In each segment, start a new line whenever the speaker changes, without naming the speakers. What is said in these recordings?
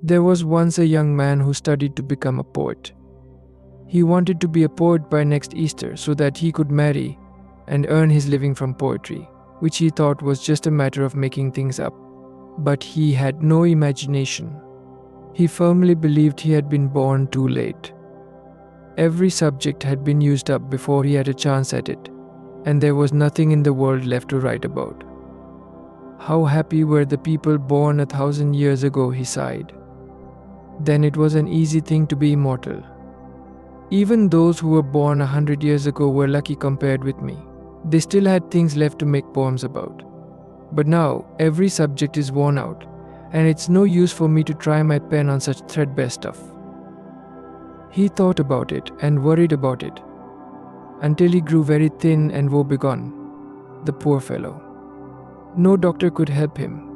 There was once a young man who studied to become a poet. He wanted to be a poet by next Easter so that he could marry and earn his living from poetry, which he thought was just a matter of making things up. But he had no imagination. He firmly believed he had been born too late. Every subject had been used up before he had a chance at it, and there was nothing in the world left to write about. How happy were the people born 1,000 years ago, he sighed. Then it was an easy thing to be immortal. Even those who were born 100 years ago were lucky compared with me. They still had things left to make poems about. But now, every subject is worn out, and it's no use for me to try my pen on such threadbare stuff. He thought about it and worried about it, until he grew very thin and woebegone, the poor fellow. No doctor could help him,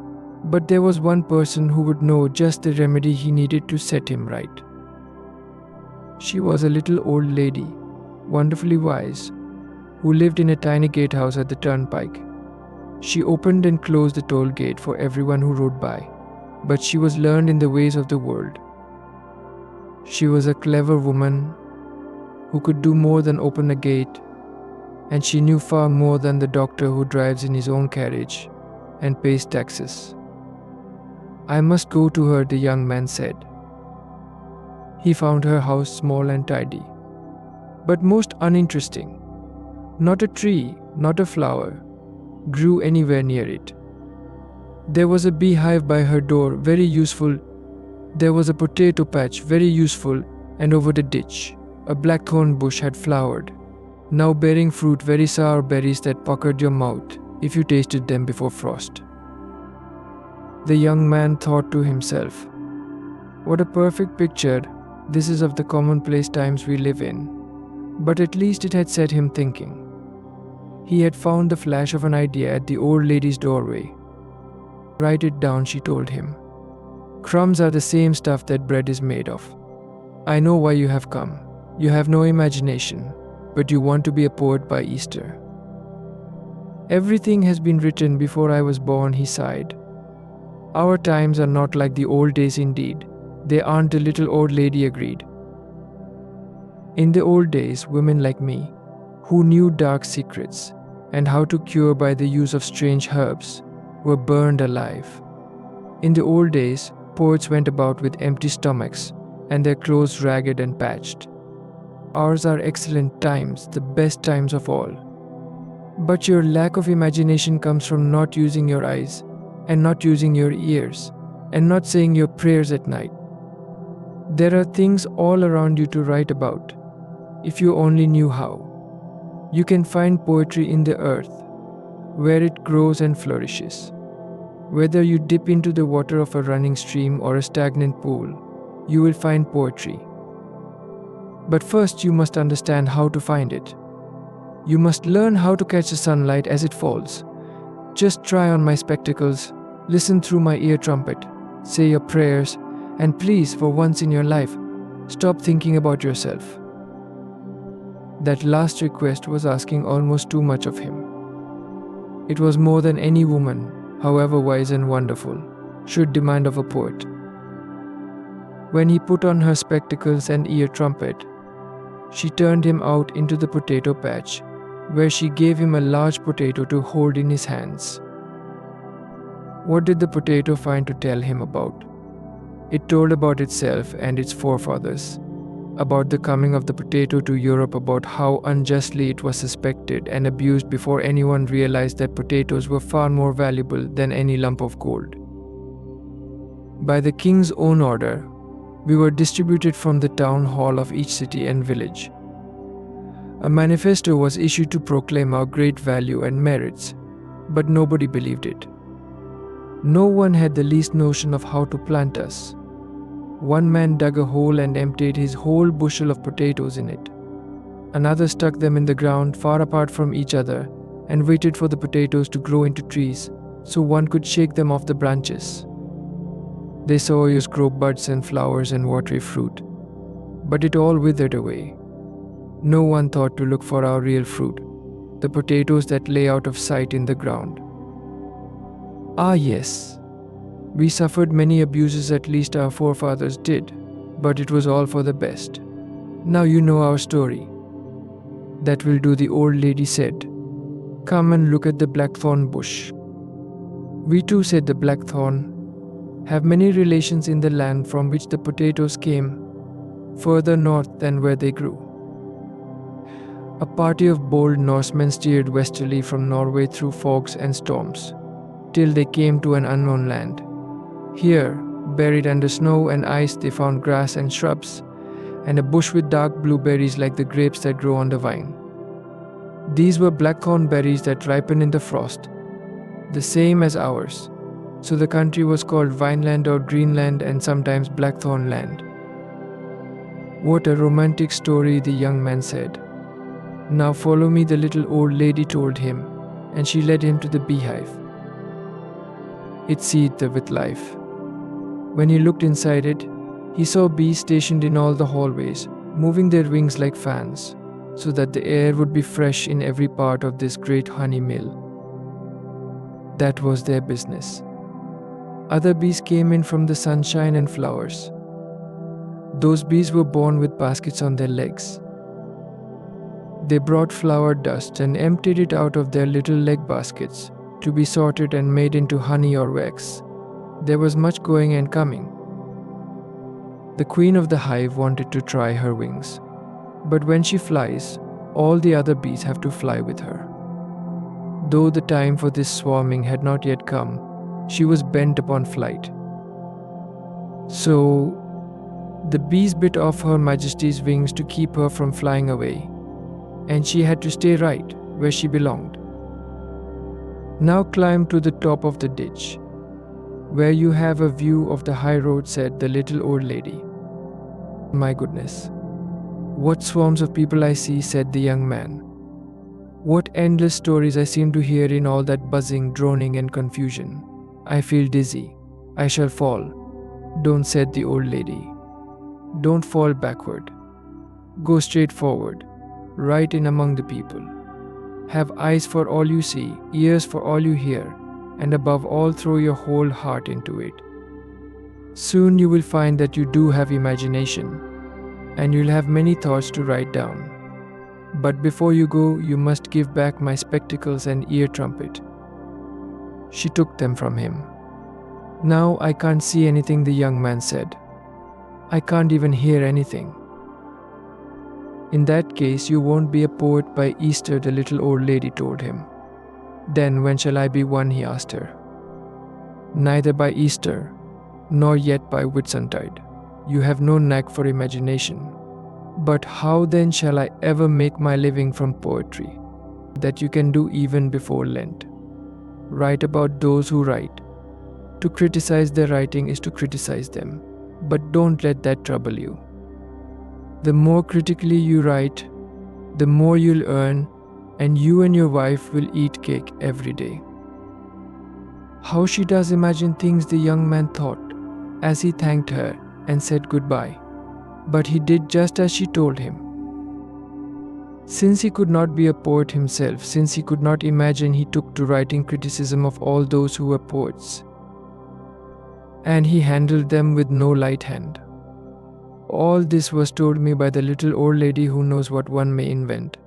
but there was one person who would know just the remedy he needed to set him right. She was a little old lady, wonderfully wise, who lived in a tiny gatehouse at the turnpike. She opened and closed the toll gate for everyone who rode by, but she was learned in the ways of the world. She was a clever woman who could do more than open a gate, and she knew far more than the doctor who drives in his own carriage and pays taxes. I must go to her, the young man said. He found her house small and tidy, but most uninteresting. Not a tree, not a flower, grew anywhere near it. There was a beehive by her door, very useful. There was a potato patch, very useful, and over the ditch, a blackthorn bush had flowered, now bearing fruit, very sour berries that puckered your mouth if you tasted them before frost. The young man thought to himself, "What a perfect picture this is of the commonplace times we live in." But at least it had set him thinking. He had found the flash of an idea at the old lady's doorway. "Write it down," she told him. "Crumbs are the same stuff that bread is made of. I know why you have come. You have no imagination, but you want to be a poet by Easter." "Everything has been written before I was born," he sighed. "Our times are not like the old days indeed. They aren't," the little old lady agreed. "In the old days, women like me, who knew dark secrets and how to cure by the use of strange herbs, were burned alive. In the old days, poets went about with empty stomachs and their clothes ragged and patched. Ours are excellent times, the best times of all. But your lack of imagination comes from not using your eyes and not using your ears and not saying your prayers at night. There are things all around you to write about, if you only knew how. You can find poetry in the earth, where it grows and flourishes. Whether you dip into the water of a running stream or a stagnant pool, you will find poetry. But first you must understand how to find it. You must learn how to catch the sunlight as it falls. Just try on my spectacles, listen through my ear trumpet, say your prayers, and please, for once in your life, stop thinking about yourself." That last request was asking almost too much of him. It was more than any woman, however wise and wonderful, should demand of a poet. When he put on her spectacles and ear trumpet, she turned him out into the potato patch, where she gave him a large potato to hold in his hands. What did the potato find to tell him about? It told about itself and its forefathers, about the coming of the potato to Europe, about how unjustly it was suspected and abused before anyone realized that potatoes were far more valuable than any lump of gold. By the king's own order, we were distributed from the town hall of each city and village. A manifesto was issued to proclaim our great value and merits, but nobody believed it. No one had the least notion of how to plant us. One man dug a hole and emptied his whole bushel of potatoes in it. Another stuck them in the ground far apart from each other and waited for the potatoes to grow into trees so one could shake them off the branches. They saw us grow buds and flowers and watery fruit, but it all withered away. No one thought to look for our real fruit, the potatoes that lay out of sight in the ground. Ah yes, We suffered many abuses, at least our forefathers did, but it was all for the best. Now you know our story. That will do, the old lady said. Come and look at the blackthorn bush. We too, said the blackthorn, have many relations in the land from which the potatoes came, further north than where they grew. A party of bold Norsemen steered westerly from Norway through fogs and storms, till they came to an unknown land. Here, buried under snow and ice, they found grass and shrubs, and a bush with dark blueberries like the grapes that grow on the vine. These were blackthorn berries that ripen in the frost, the same as ours. So the country was called Vineland or Greenland, and sometimes Blackthorn Land. What a romantic story, the young man said. Now follow me, the little old lady told him, and she led him to the beehive. It seethed with life. When he looked inside it, he saw bees stationed in all the hallways, moving their wings like fans, so that the air would be fresh in every part of this great honey mill. That was their business. Other bees came in from the sunshine and flowers. Those bees were born with baskets on their legs. They brought flower dust and emptied it out of their little leg baskets to be sorted and made into honey or wax. There was much going and coming. The queen of the hive wanted to try her wings, but when she flies, all the other bees have to fly with her. Though the time for this swarming had not yet come, she was bent upon flight. So, the bees bit off Her Majesty's wings to keep her from flying away, and she had to stay right where she belonged. Now climb to the top of the ditch, where you have a view of the high road, said the little old lady. My goodness, what swarms of people I see, said the young man. What endless stories I seem to hear in all that buzzing, droning, and confusion. I feel dizzy. I shall fall. Don't, said the old lady. Don't fall backward. Go straight forward, right in among the people. Have eyes for all you see, ears for all you hear, and above all, throw your whole heart into it. Soon you will find that you do have imagination, and you'll have many thoughts to write down. But before you go, you must give back my spectacles and ear trumpet. She took them from him. Now I can't see anything, the young man said. I can't even hear anything. In that case, you won't be a poet by Easter, the little old lady told him. Then when shall I be one, he asked her. Neither by Easter, nor yet by Whitsuntide. You have no knack for imagination. But how then shall I ever make my living from poetry? That you can do even before Lent. Write about those who write. To criticize their writing is to criticize them, but don't let that trouble you. The more critically you write, the more you'll earn, and you and your wife will eat cake every day. How she does imagine things, the young man thought, as he thanked her and said goodbye. But he did just as she told him. Since he could not be a poet himself, since he could not imagine, he took to writing criticism of all those who were poets. And he handled them with no light hand. All this was told me by the little old lady who knows what one may invent.